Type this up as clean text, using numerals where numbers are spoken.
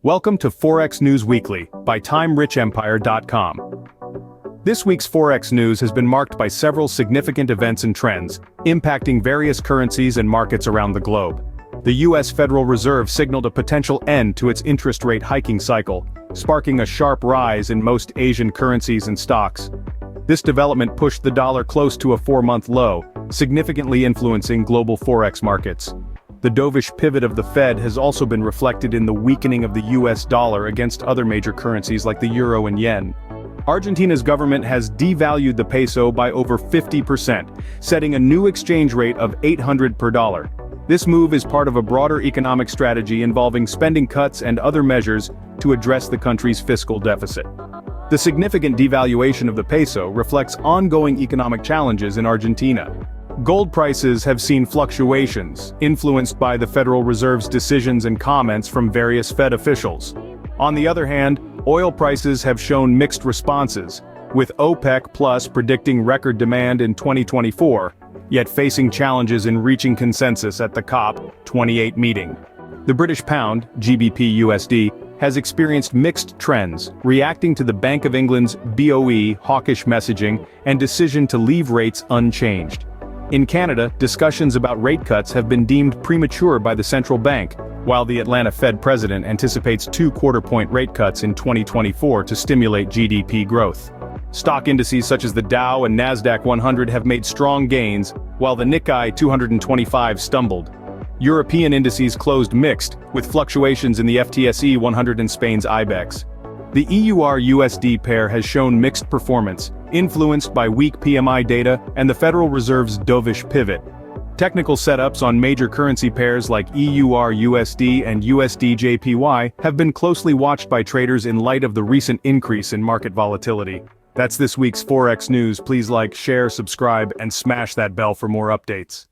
Welcome to Forex News Weekly by TimeRichEmpire.com. This week's Forex news has been marked by several significant events and trends, impacting various currencies and markets around the globe. The U.S. Federal Reserve signaled a potential end to its interest rate hiking cycle, sparking a sharp rise in most Asian currencies and stocks. This development pushed the dollar close to a 4-month low, significantly influencing global forex markets. The dovish pivot of the Fed has also been reflected in the weakening of the US dollar against other major currencies like the euro and yen. Argentina's government has devalued the peso by over 50%, setting a new exchange rate of 800 per dollar. This move is part of a broader economic strategy involving spending cuts and other measures to address the country's fiscal deficit. The significant devaluation of the peso reflects ongoing economic challenges in Argentina. Gold prices have seen fluctuations, influenced by the Federal Reserve's decisions and comments from various Fed officials. On the other hand, oil prices have shown mixed responses, with OPEC Plus predicting record demand in 2024, yet facing challenges in reaching consensus at the COP28 meeting. The British pound, GBP/USD, has experienced mixed trends, reacting to the Bank of England's BOE hawkish messaging and decision to leave rates unchanged. In Canada, discussions about rate cuts have been deemed premature by the central bank, while the Atlanta Fed president anticipates 2 quarter-point rate cuts in 2024 to stimulate GDP growth. Stock indices such as the Dow and Nasdaq 100 have made strong gains, while the Nikkei 225 stumbled. European indices closed mixed, with fluctuations in the FTSE 100 and Spain's IBEX. The EUR-USD pair has shown mixed performance, influenced by weak PMI data and the Federal Reserve's dovish pivot. Technical setups on major currency pairs like EUR-USD and USD-JPY have been closely watched by traders in light of the recent increase in market volatility. That's this week's Forex news. Please like, share, subscribe, and smash that bell for more updates.